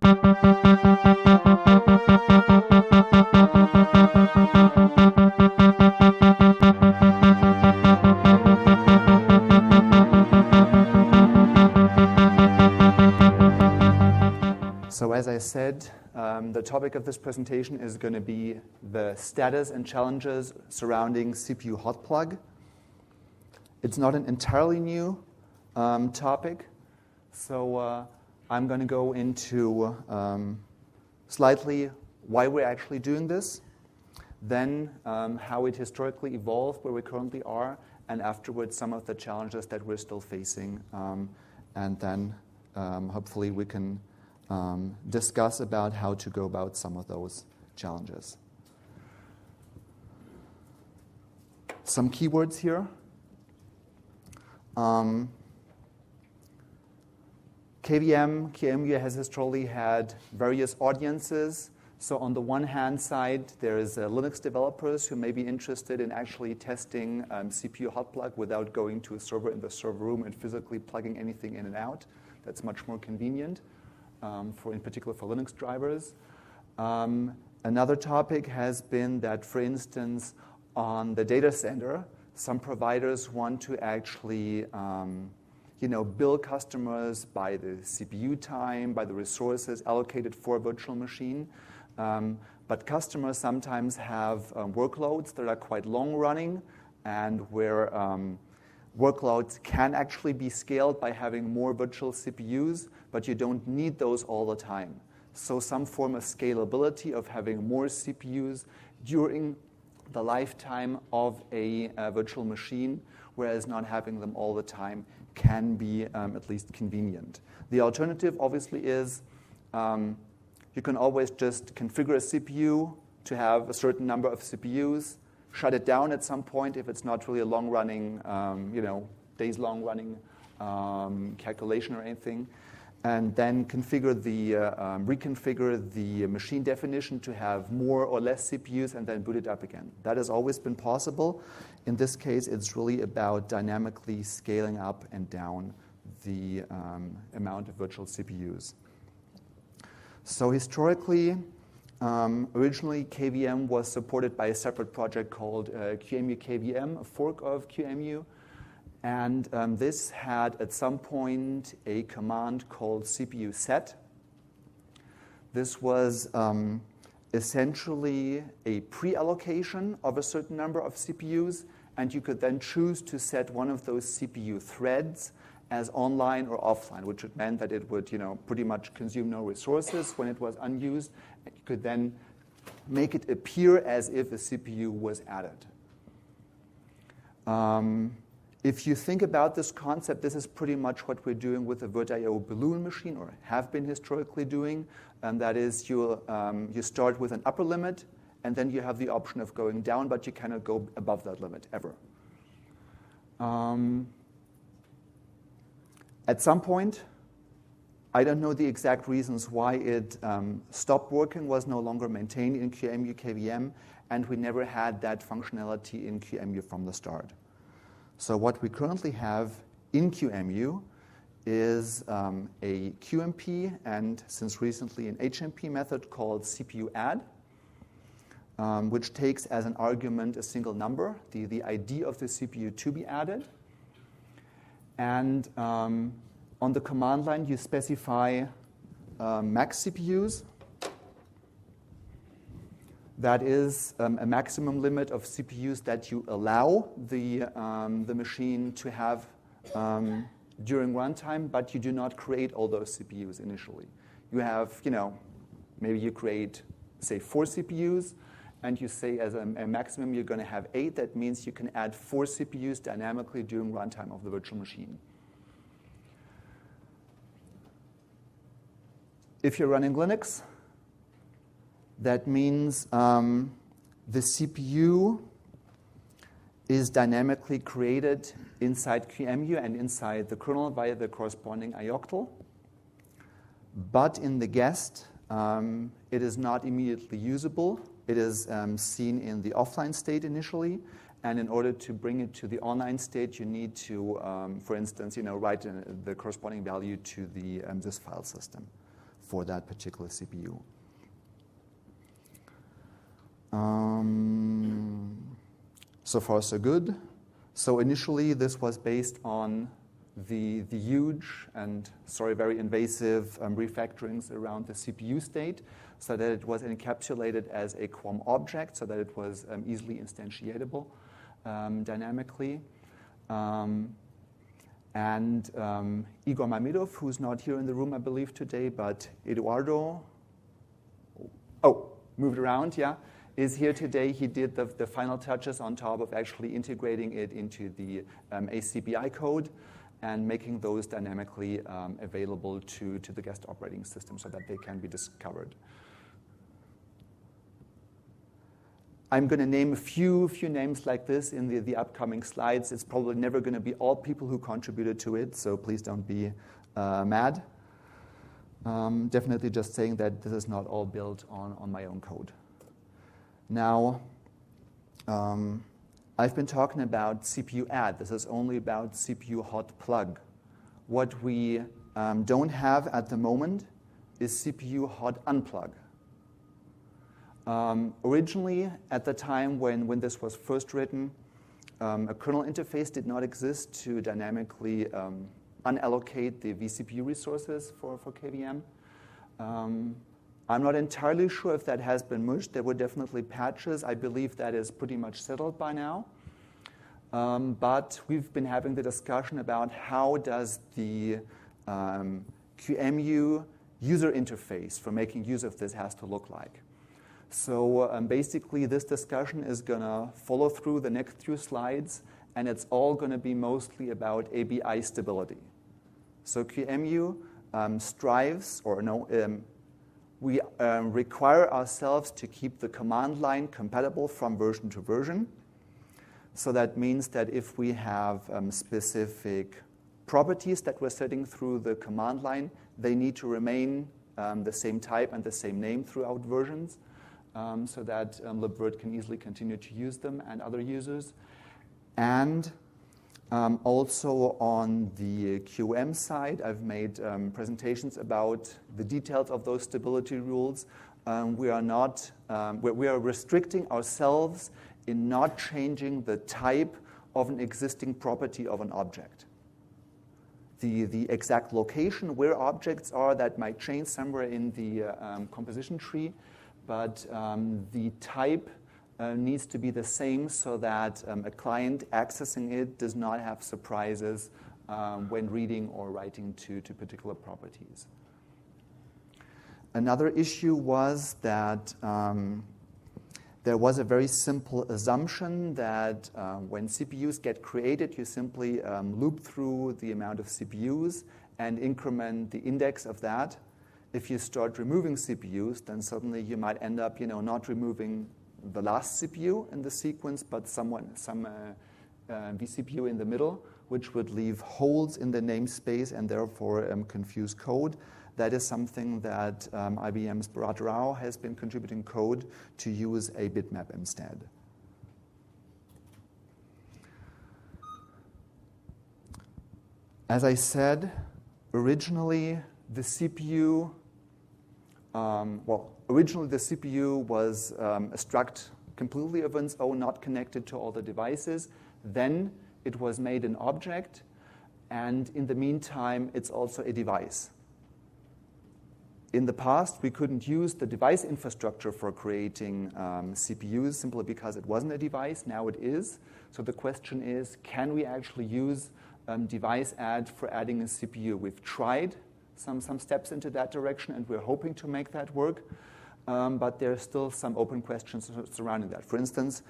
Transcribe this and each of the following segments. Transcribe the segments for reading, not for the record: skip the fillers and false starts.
So as I said, the topic of this presentation is going to be the status and challenges surrounding CPU hot plug. It's not an entirely new topic, so I'm going to go into slightly why we're actually doing this, then how it historically evolved, where we currently are, and afterwards some of the challenges that we're still facing, and then hopefully we can discuss about how to go about some of those challenges. Some keywords here. KVM, QEMU has historically had various audiences. So on the one hand side, there is Linux developers who may be interested in actually testing CPU hot plug without going to a server in the server room and physically plugging anything in and out. That's much more convenient. In particular for Linux drivers. Another topic has been that, for instance, on the data center, some providers want to actually bill customers by the CPU time, by the resources allocated for a virtual machine. But customers sometimes have workloads that are quite long running and where workloads can actually be scaled by having more virtual CPUs, but you don't need those all the time. So some form of scalability of having more CPUs during the lifetime of a virtual machine, whereas not having them all the time can be at least convenient. The alternative, obviously, is you can always just configure a CPU to have a certain number of CPUs, shut it down at some point if it's not really a long-running, days-long-running calculation or anything, and then reconfigure the machine definition to have more or less CPUs and then boot it up again. That has always been possible. In this case, it's really about dynamically scaling up and down the amount of virtual CPUs. So historically, originally, KVM was supported by a separate project called QEMU KVM, a fork of QEMU. And this had, at some point, a command called CPU set. This was essentially a pre-allocation of a certain number of CPUs, and you could then choose to set one of those CPU threads as online or offline, which meant that it would, pretty much consume no resources when it was unused. And you could then make it appear as if a CPU was added. If you think about this concept, this is pretty much what we're doing with the VirtIO balloon machine, or have been historically doing. And that is, you start with an upper limit, and then you have the option of going down, but you cannot go above that limit ever. At some point, I don't know the exact reasons why it stopped working, was no longer maintained in QEMU KVM, and we never had that functionality in QEMU from the start. So what we currently have in QEMU is a QMP and, since recently, an HMP method called CPU add, which takes as an argument a single number, the ID of the CPU to be added. And on the command line, you specify max CPUs. That is a maximum limit of CPUs that you allow the machine to have during runtime, but you do not create all those CPUs initially. You have, maybe you create, say, 4 CPUs, and you say as a maximum you're going to have 8. That means you can add 4 CPUs dynamically during runtime of the virtual machine. If you're running Linux, that means the CPU is dynamically created inside QEMU and inside the kernel via the corresponding ioctl. But in the guest, it is not immediately usable. It is seen in the offline state initially. And in order to bring it to the online state, you need to, for instance, write the corresponding value to the this file system for that particular CPU. So far, so good. So initially, this was based on the huge and, very invasive refactorings around the CPU state, so that it was encapsulated as a QOM object, so that it was easily instantiatable dynamically. And Igor Mamedov, who's not here in the room, I believe, today, but Eduardo, moved around, yeah, is here today. He did the final touches on top of actually integrating it into the ACBI code and making those dynamically available to the guest operating system so that they can be discovered. I'm going to name a few names like this in the upcoming slides. It's probably never going to be all people who contributed to it, so please don't be mad. Definitely just saying that this is not all built on my own code. Now, I've been talking about CPU add. This is only about CPU hot plug. What we don't have at the moment is CPU hot unplug. Originally, at the time when this was first written, a kernel interface did not exist to dynamically unallocate the vCPU resources for KVM. I'm not entirely sure if that has been merged. There were definitely patches. I believe that is pretty much settled by now. But we've been having the discussion about how does the QEMU user interface for making use of this has to look like. So basically, this discussion is going to follow through the next few slides, and it's all going to be mostly about ABI stability. So QEMU strives, or no, we require ourselves to keep the command line compatible from version to version. So that means that if we have specific properties that we're setting through the command line, they need to remain the same type and the same name throughout versions, so that libvirt can easily continue to use them and other users. And also on the QM side, I've made presentations about the details of those stability rules. We are restricting ourselves in not changing the type of an existing property of an object. The exact location where objects are, that might change somewhere in the composition tree, but the type needs to be the same so that a client accessing it does not have surprises when reading or writing to particular properties. Another issue was that there was a very simple assumption that when CPUs get created, you simply loop through the amount of CPUs and increment the index of that. If you start removing CPUs, then suddenly you might end up, not removing the last CPU in the sequence, but some vCPU in the middle, which would leave holes in the namespace and therefore confuse code. That is something that IBM's Bharat Rao has been contributing code to use a bitmap instead. As I said, originally the CPU was a struct completely of its own, not connected to all the devices. Then it was made an object, and in the meantime, it's also a device. In the past, we couldn't use the device infrastructure for creating CPUs simply because it wasn't a device. Now it is. So the question is, can we actually use device add for adding a CPU? We've tried some steps into that direction, and we're hoping to make that work. But there are still some open questions surrounding that. For instance,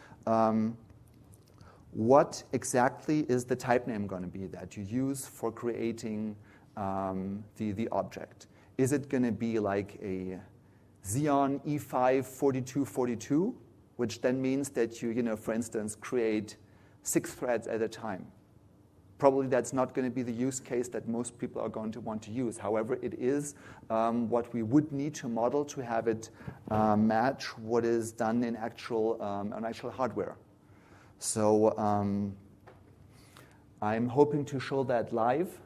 what exactly is the type name going to be that you use for creating the object? Is it going to be like a Xeon E5 4242, which then means that you, for instance, create 6 threads at a time? Probably that's not going to be the use case that most people are going to want to use. However, it is what we would need to model to have it match what is done in actual hardware. So I'm hoping to show that live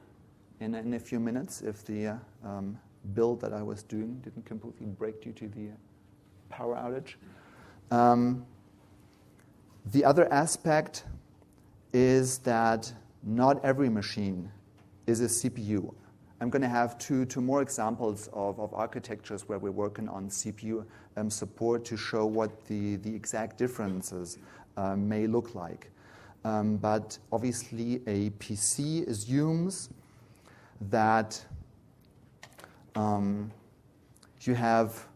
in a few minutes if the build that I was doing didn't completely break due to the power outage. The other aspect is that not every machine is a CPU. I'm going to have two more examples of architectures where we're working on CPU support to show what the exact differences may look like. But obviously, a PC assumes that you have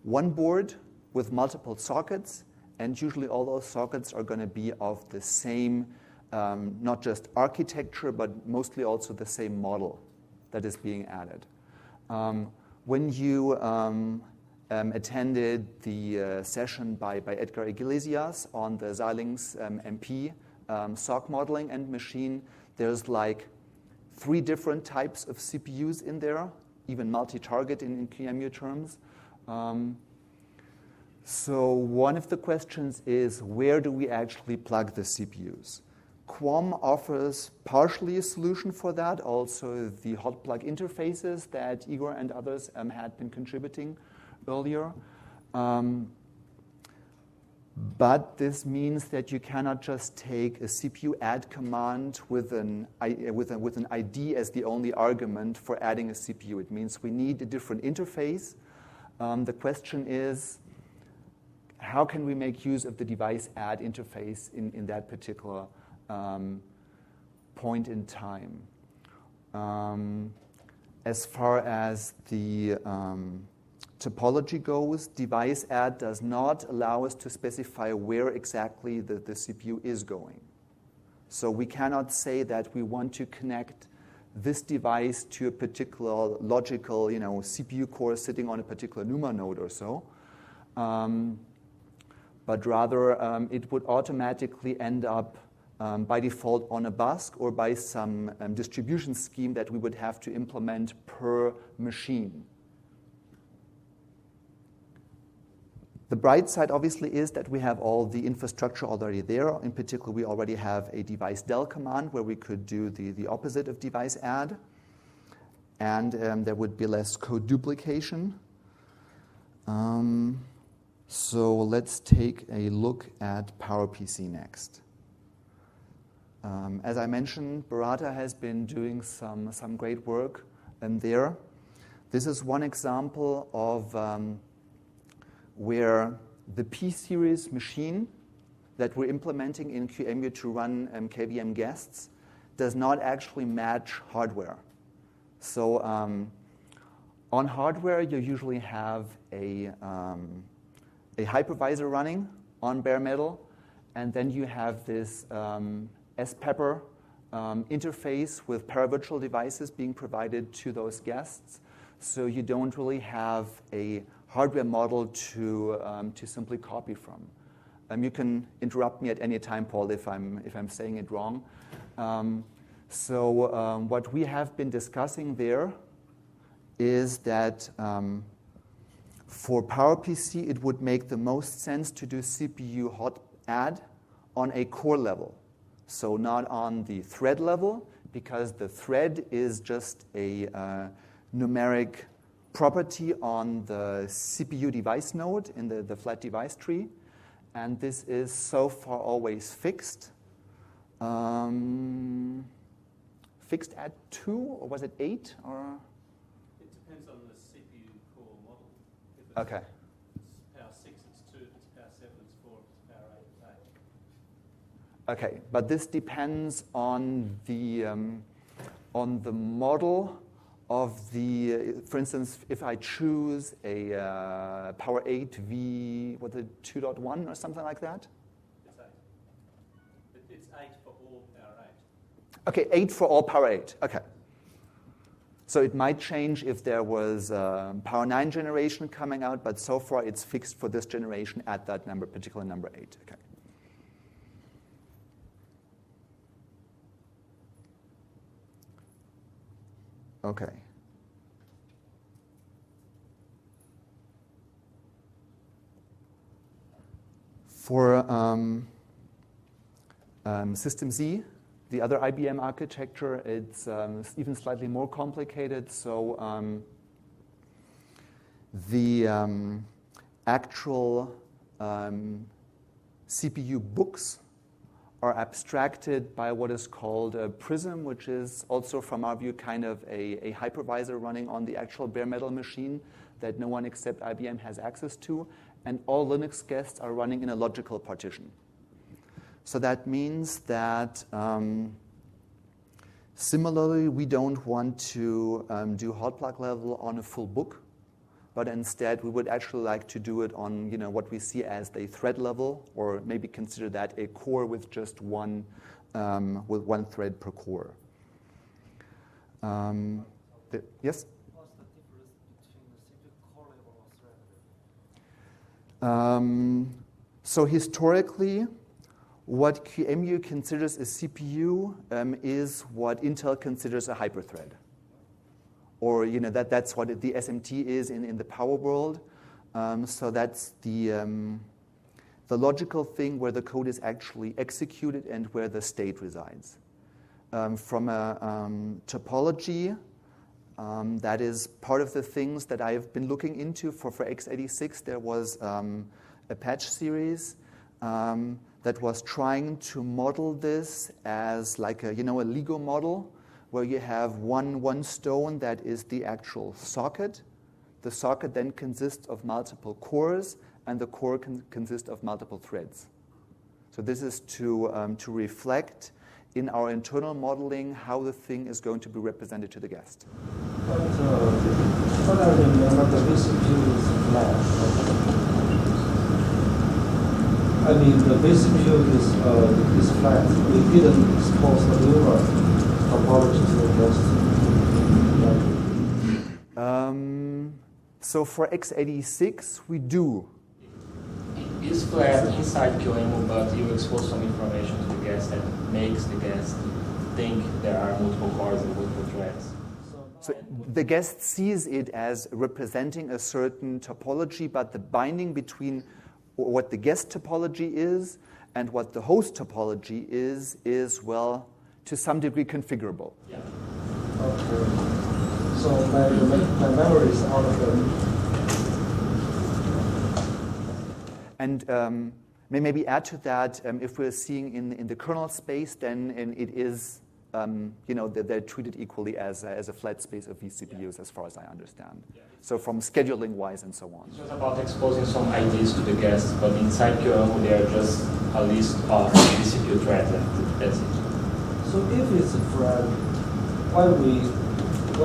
one board with multiple sockets, and usually all those sockets are going to be of the same, not just architecture, but mostly also the same model that is being added. When you attended the session by Edgar Iglesias on the Xilinx MP SOC modeling and machine, there's like 3 different types of CPUs in there, even multi-target in QEMU terms. So one of the questions is, where do we actually plug the CPUs? QUOM offers partially a solution for that, also the hot plug interfaces that Igor and others had been contributing earlier. But this means that you cannot just take a CPU add command with an ID as the only argument for adding a CPU. It means we need a different interface. The question is, how can we make use of the device add interface in that particular point in time? As far as the topology goes, device add does not allow us to specify where exactly the CPU is going. So we cannot say that we want to connect this device to a particular logical, CPU core sitting on a particular NUMA node or so. But rather, it would automatically end up by default on a bus or by some distribution scheme that we would have to implement per machine. The bright side, obviously, is that we have all the infrastructure already there. In particular, we already have a device del command where we could do the opposite of device add. And there would be less code duplication. So let's take a look at PowerPC next. As I mentioned, Barata has been doing some great work there. This is one example of where the P-series machine that we're implementing in QEMU to run KVM guests does not actually match hardware. So on hardware, you usually have a hypervisor running on bare metal, and then you have this SPEPR interface with paravirtual devices being provided to those guests. So you don't really have a hardware model to simply copy from. You can interrupt me at any time, Paul, if I'm saying it wrong. So what we have been discussing there is that for PowerPC, it would make the most sense to do CPU hot add on a core level. So not on the thread level, because the thread is just a numeric property on the CPU device node in the flat device tree. And this is so far always fixed. Fixed at 2, or was it 8? Or? It depends on the CPU core model. If Okay. It's power 6, it's 2. If it's power 7, it's 4. If it's power 8, it's 8. Okay, but this depends on the model of the, for instance, if I choose a Power 8 V, what's it, 2.1 or something like that? It's 8. It's 8 for all Power 8. Okay, 8 for all Power 8. Okay. So it might change if there was Power 9 generation coming out, but so far it's fixed for this generation at that number, particular number 8. Okay. Okay. For System Z, the other IBM architecture, it's even slightly more complicated. So The actual CPU books are abstracted by what is called a Prism, which is also, from our view, kind of a hypervisor running on the actual bare metal machine that no one except IBM has access to. And all Linux guests are running in a logical partition. So that means that similarly, we don't want to do hot plug level on a full book, but instead we would actually like to do it on what we see as the thread level, or maybe consider that a core with just one thread per core. Yes? What's the difference between the CPU core level or thread level? So historically, what QEMU considers a CPU is what Intel considers a hyperthread. Or that's what the SMT is in the power world. So that's the logical thing where the code is actually executed and where the state resides. From a topology, that is part of the things that I've been looking into for x86. There was a patch series that was trying to model this as like a Lego model, where you have one stone that is the actual socket. The socket then consists of multiple cores, and the core consists of multiple threads. So this is to reflect in our internal modeling how the thing is going to be represented to the guest. But what I remember, the vCPU is flat. I mean, the vCPU is flat. We didn't expose the neural topology to the guest. So for x86, we do. It's flat inside QEMU, but you expose some information to the guest that makes the guest think there are multiple cores and multiple threads. So the guest sees it as representing a certain topology, but the binding between what the guest topology is and what the host topology is well, to some degree configurable. Yeah. Okay. So my memory is out of them. And maybe add to that, if we're seeing in the kernel space, then it is, they're treated equally as a flat space of vCPUs, as far as I understand. Yeah. So from scheduling-wise and so on. It's just about exposing some IDs to the guests, but inside QEMU, they are just a list of vCPU threads, and that's it. So if it's a thread, why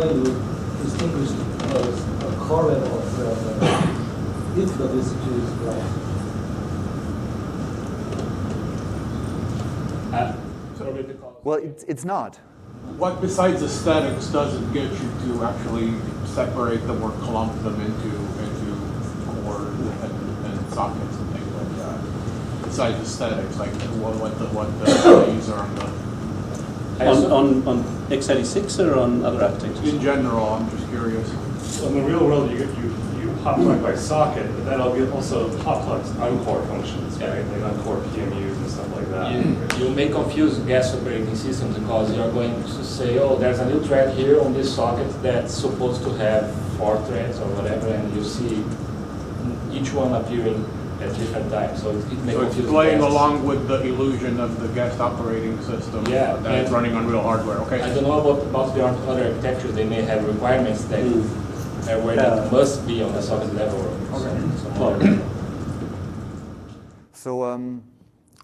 you distinguish a core level of thread if the vCPU is flat? Well, it's not. What besides aesthetics does it get you to actually separate them or clump them into cores and sockets and things like that? Besides aesthetics, like what the values are on x86 or on other architectures? in general, I'm just curious. So in the real world, you hot plug by socket, but that also hot plugs uncore functions, right? Like uncore QEMUs and stuff like that. You may confuse guest operating systems because you're going to say, oh, there's a new thread here on this socket that's supposed to have 4 threads or whatever, and you see each one appearing at different times. So it may So it's confuse playing guests. along with the illusion of the guest operating system that's running on real hardware. Okay. I don't know about the other architectures. They may have requirements that where that must be on the socket level. Okay. So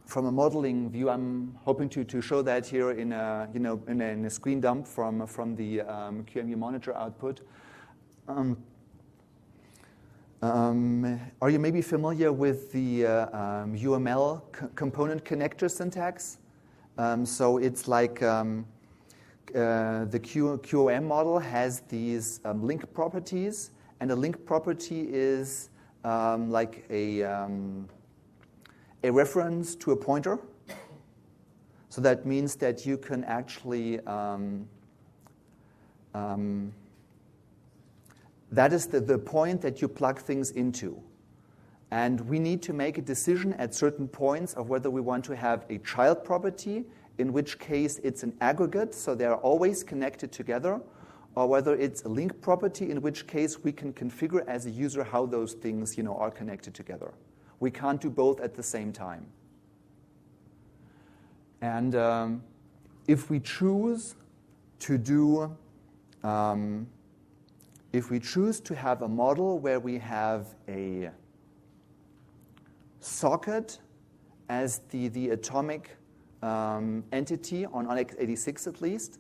from a modeling view, I'm hoping to show that here in a screen dump from the QEMU monitor output. Are you maybe familiar with the UML component connector syntax? So it's like the QOM model has these link properties, and a link property is like a reference to a pointer. So that means that you can actually that is the point that you plug things into. And we need to make a decision at certain points of whether we want to have a child property, in which case it's an aggregate, so they're always connected together, or whether it's a link property, in which case we can configure as a user how those things are connected together. We can't do both at the same time. And if we choose to do, if we choose to have a model where we have a socket as the atomic entity on x86 at least,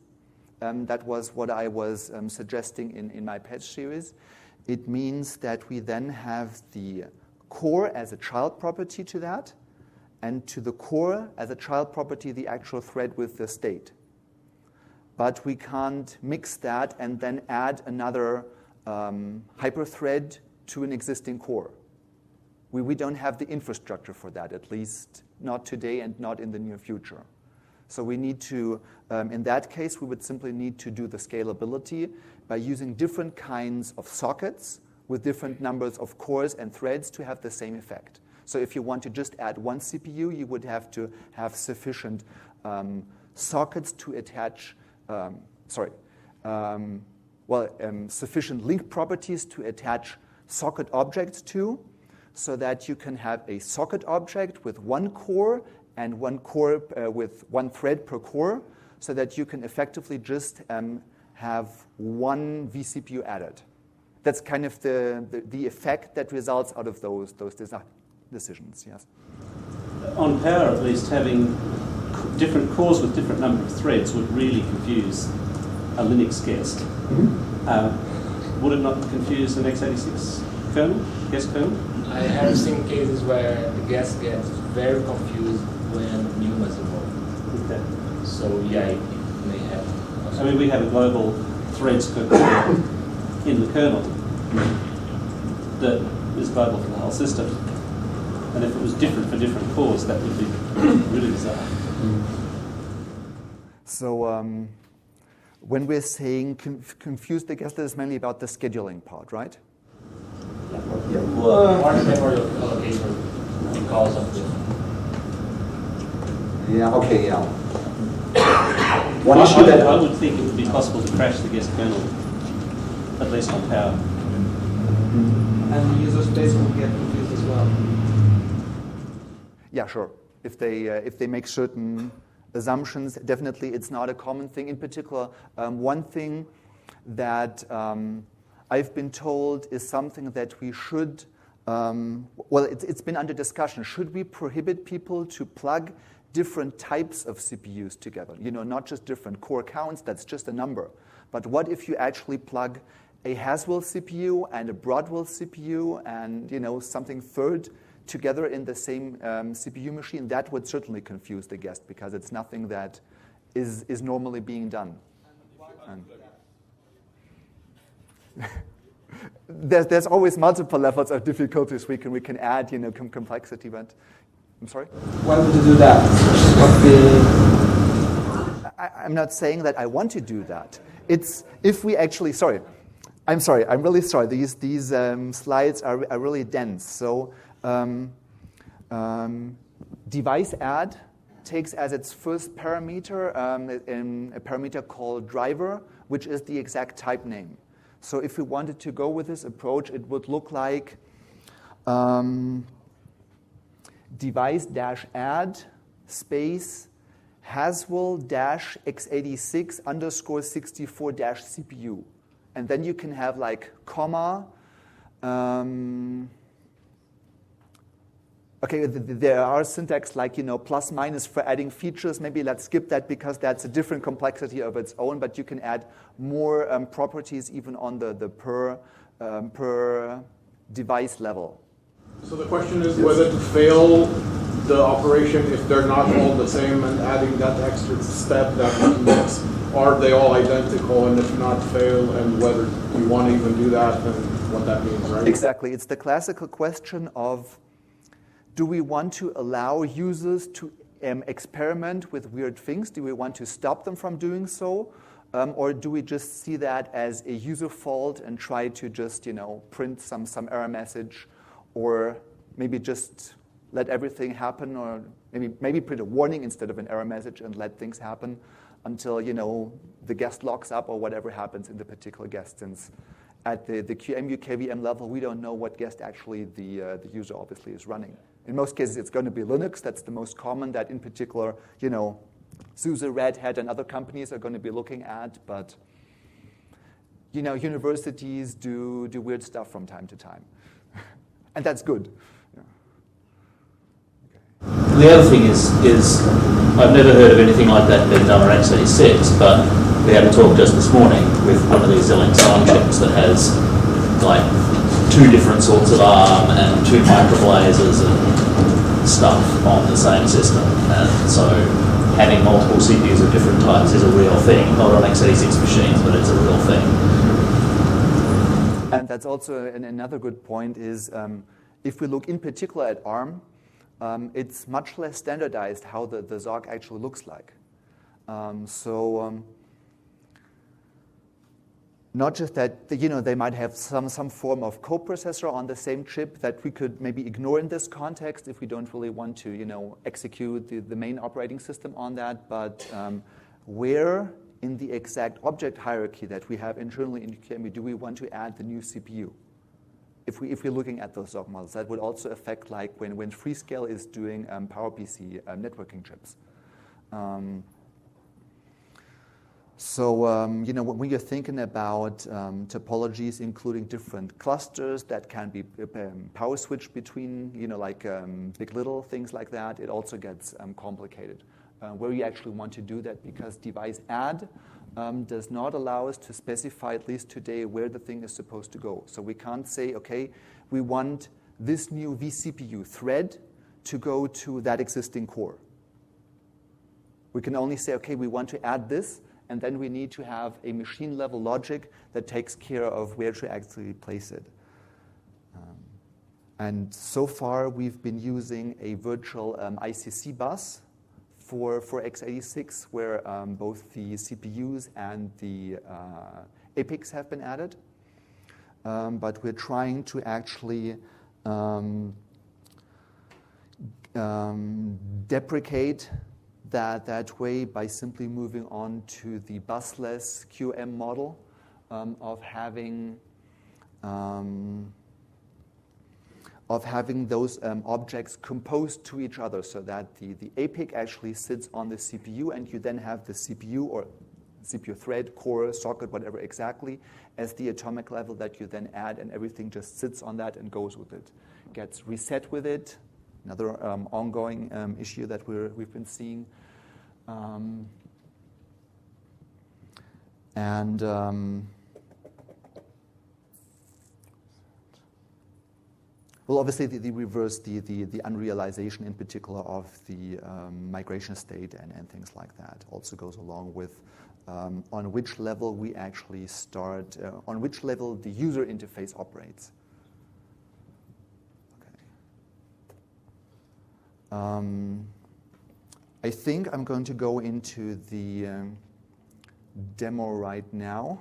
that was what I was suggesting in my patch series. It means that we then have the core as a child property to that, and to the core as a child property the actual thread with the state. But we can't mix that and then add another hyperthread to an existing core. We don't have the infrastructure for that, at least not today and not in the near future. So we need to, in that case, we would simply need to do the scalability by using different kinds of sockets with different numbers of cores and threads to have the same effect. So if you want to just add one CPU, you would have to have sufficient sockets to attach, sufficient link properties to attach socket objects to, so that you can have a socket object with one core and one core with one thread per core, so that you can effectively just have one vCPU added. That's kind of the effect that results out of those decisions, yes. On power, at least, having different cores with different number of threads would really confuse a Linux guest. Mm-hmm. Would it not confuse an x86 kernel, guest kernel? I have seen cases where the guest gets very confused when NUMA is involved. Okay. So yeah, it may have. I mean, we have a global threads core in the kernel that is global for the whole system. And if it was different for different cores, that would be really bizarre. So when we're saying confuse the guest, it's mainly about the scheduling part, right? Yeah. Or memory allocation because of the. Yeah, okay, yeah. I would think it would be possible to crash the guest kernel, at least on power. And the user space will get confused as well. Yeah, sure. If they make certain assumptions, definitely it's not a common thing. In particular, one thing that I've been told is something that we should, it's been under discussion. Should we prohibit people to plug different types of CPUs together? Not just different core counts, that's just a number. But what if you actually plug a Haswell CPU and a Broadwell CPU and something third together in the same CPU machine? That would certainly confuse the guest because it's nothing that is normally being done. There's always multiple levels of difficulties we can add, complexity. But I'm sorry. Why would you do that? I'm not saying that I want to do that. It's if we actually. Sorry, I'm really sorry. These slides are really dense. So device add takes as its first parameter a parameter called driver, which is the exact type name. So if we wanted to go with this approach, it would look like device-add space Haswell-x86_64-CPU. And then you can have like comma. Okay, there are syntax like, plus minus for adding features. Maybe let's skip that because that's a different complexity of its own, but you can add more properties even on the per device level. So the question is whether to fail the operation if they're not all the same and adding that extra step that makes, are they all identical, and if not fail, and whether you want to even do that and what that means, right? Exactly. It's the classical question of, do we want to allow users to experiment with weird things? Do we want to stop them from doing so? Or do we just see that as a user fault and try to just, print some error message, or maybe just let everything happen, or maybe print a warning instead of an error message and let things happen? until, the guest locks up or whatever happens in the particular guest. Since at the QEMU KVM level, we don't know what guest actually the user obviously is running. In most cases, it's going to be Linux. That's the most common that in particular, SUSE, Red Hat, and other companies are going to be looking at. But, universities do weird stuff from time to time. And that's good. The other thing is I've never heard of anything like that being done on x86, but we had a talk just this morning with one of these Xilinx ARM chips that has like 2 different sorts of ARM and 2 microblazers and stuff on the same system. And so having multiple CPUs of different types is a real thing, not on x86 machines, but it's a real thing. And that's also another good point is if we look in particular at ARM, it's much less standardized how the ZOG actually looks like. Not just that, they might have some form of coprocessor on the same chip that we could maybe ignore in this context if we don't really want to, execute the main operating system on that. But where in the exact object hierarchy that we have internally in QEMU do we want to add the new CPU? If we're looking at those ZOG models, that would also affect like when Freescale is doing PowerPC networking chips. When you're thinking about topologies including different clusters that can be power switched between, big little things like that, it also gets complicated. Where you actually want to do that, because device add does not allow us to specify, at least today, where the thing is supposed to go. So we can't say, okay, we want this new vCPU thread to go to that existing core. We can only say, okay, we want to add this, and then we need to have a machine-level logic that takes care of where to actually place it. And so far, we've been using a virtual ICC bus for x86, where both the CPUs and the APICs have been added. But we're trying to actually deprecate that way by simply moving on to the busless QM model of having those objects composed to each other, so that the APIC actually sits on the CPU, and you then have the CPU or CPU thread, core, socket, whatever exactly, as the atomic level that you then add, and everything just sits on that and goes with it. Gets reset with it. Another ongoing issue that we've been seeing. Well, obviously, the reverse, the unrealization in particular of the migration state and things like that also goes along with on which level we actually start, on which level the user interface operates. Okay. I think I'm going to go into the demo right now.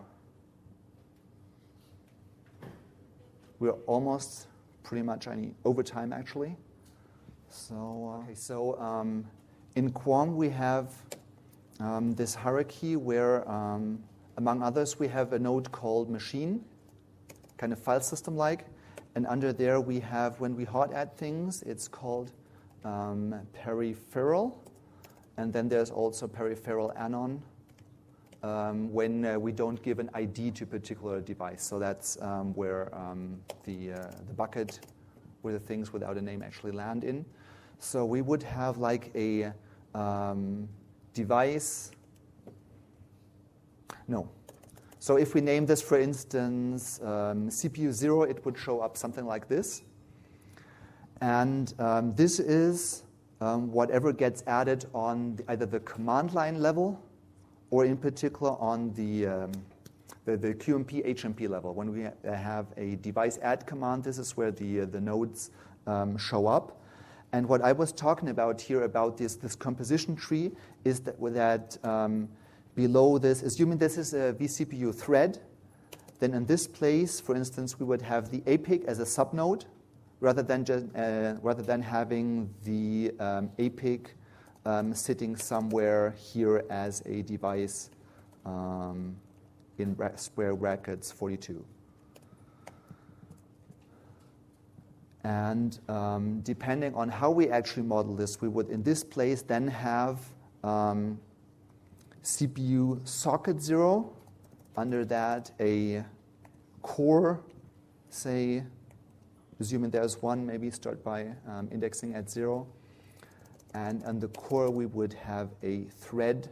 We're almost pretty much over time, actually. So in QOM, we have this hierarchy where, among others, we have a node called machine, kind of file system-like. And under there, we have, when we hot add things, it's called peripheral. And then there's also peripheral anon when we don't give an ID to a particular device. So that's where the bucket where the things without a name actually land in. So we would have like a device. No. So if we name this, for instance, CPU 0, it would show up something like this. And this is whatever gets added on either the command line level or in particular on the QMP, HMP level. When we have a device add command, this is where the nodes show up. And what I was talking about here about this composition tree is that below this, assuming this is a vCPU thread, then in this place, for instance, we would have the APIC as a subnode, rather than having the APIC sitting somewhere here as a device in square brackets 42. And depending on how we actually model this, we would in this place then have CPU socket 0, under that a core, say, assuming there's one, maybe start by indexing at 0. And on the core, we would have a thread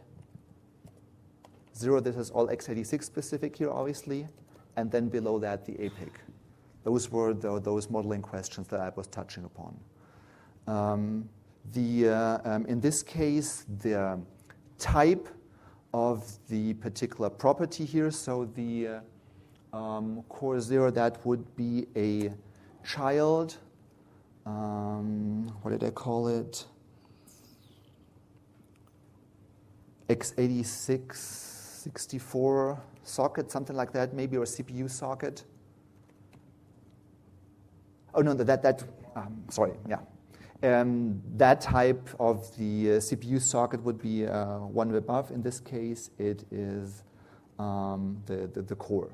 0. This is all x86 specific here, obviously. And then below that, the APIC. Those were those modeling questions that I was touching upon. In this case, the type of the particular property here, so the core 0, that would be a child, what did I call it? x86, 64 socket, something like that, maybe, or CPU socket. Oh, no, sorry, yeah. That type of the CPU socket would be one above. In this case, it is the core.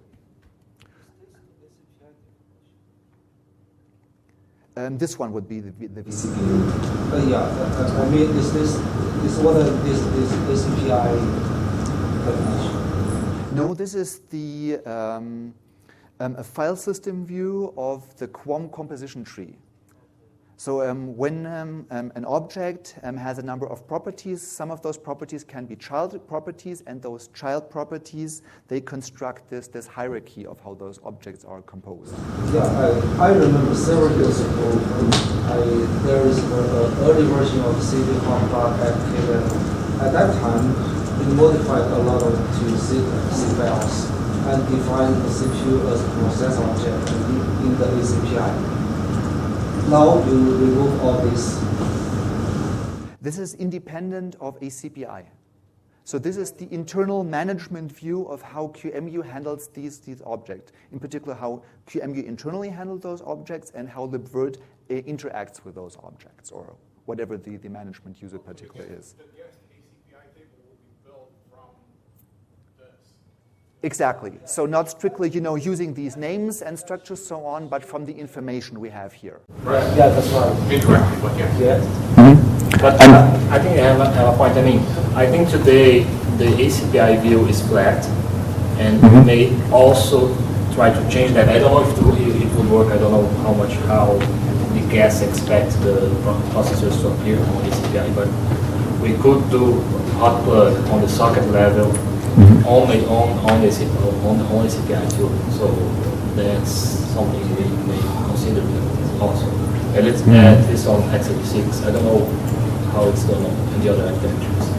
This one would be the vCPU. I mean, is what this ACPI definition? No, this is the a file system view of the QEMU composition tree. So when an object has a number of properties, some of those properties can be child properties, and those child properties, they construct this hierarchy of how those objects are composed. Yeah, I remember several years ago, there is an early version of CPU compact at KVM. At that time, we modified a lot of to C files and defined the CPU as a process object in the ACPI. Now you remove all this. This is independent of ACPI. So this is the internal management view of how QEMU handles these objects. In particular, how QEMU internally handles those objects and how libvirt interacts with those objects, or whatever the management user particular is. The guest ACPI table will be built from this. Exactly. So not strictly, using these names and structures so on, but from the information we have here. Right. Yeah, that's right. Interactive, but yeah. But I think I have a point. I mean, I think today the ACPI view is flat, and we may also try to change that. I don't know if it would work. I don't know how the guests expect the processors to appear on ACPI, but we could do hot plug on the socket level only on ACPI too. So that's something we may consider also. And let's add this on x86. I don't know how it's done in the other architectures.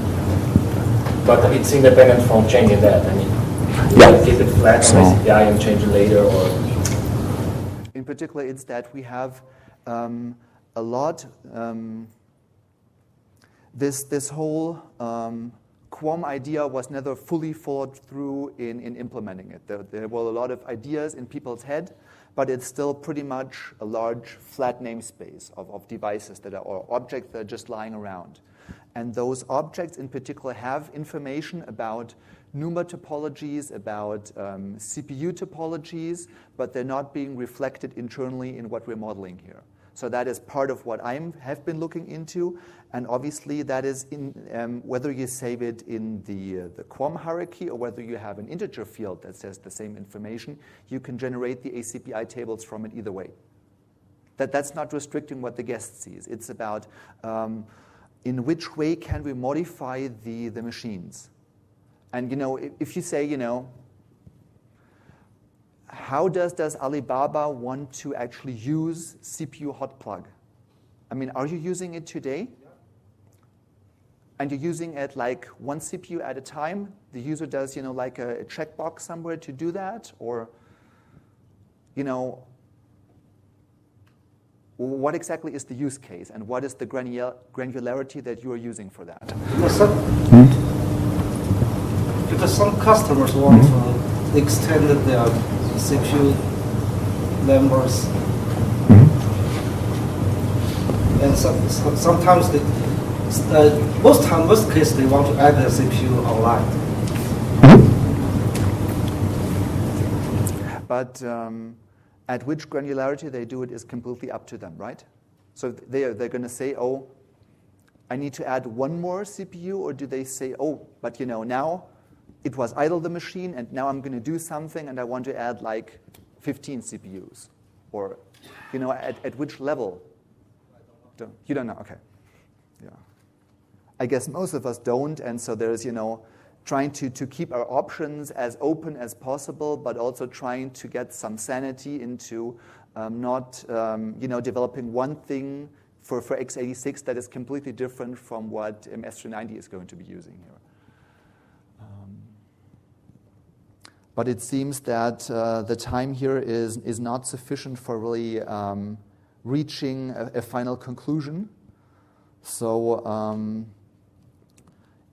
But it's independent from changing that. I mean, we can keep it flat on ACPI and change it later, or... In particular, it's that we have a lot, this whole QEMU idea was never fully thought through in implementing it. There were a lot of ideas in people's head, but it's still pretty much a large flat namespace of devices or objects that are just lying around. And those objects in particular have information about NUMA topologies, about CPU topologies, but they're not being reflected internally in what we're modeling here. So that is part of what I have been looking into, and obviously that is in whether you save it in the QEMU hierarchy or whether you have an integer field that says the same information, you can generate the ACPI tables from it either way. That's not restricting what the guest sees. It's about in which way can we modify the machines. And if you say, how does Alibaba want to actually use CPU hot plug? I mean, are you using it today? Yeah. And you're using it like one CPU at a time? The user does, like a checkbox somewhere to do that? Or, what exactly is the use case? And what is the granularity that you are using for that? Because some customers want to extend their CPU numbers, and sometimes most cases, they want to add the CPU online. But at which granularity they do it is completely up to them, right? So they're going to say, oh, I need to add one more CPU, or do they say, oh, but now it was idle, the machine, and now I'm going to do something, and I want to add like 15 CPUs, or at which level? You don't know, okay. Yeah. I guess most of us don't, and so there's trying to keep our options as open as possible, but also trying to get some sanity into not developing one thing for x86 that is completely different from what S390 is going to be using here. But it seems that the time here is not sufficient for really reaching a final conclusion. So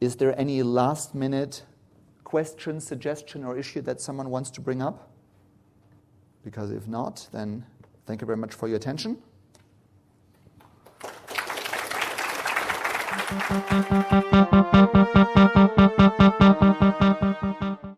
is there any last-minute question, suggestion, or issue that someone wants to bring up? Because if not, then thank you very much for your attention.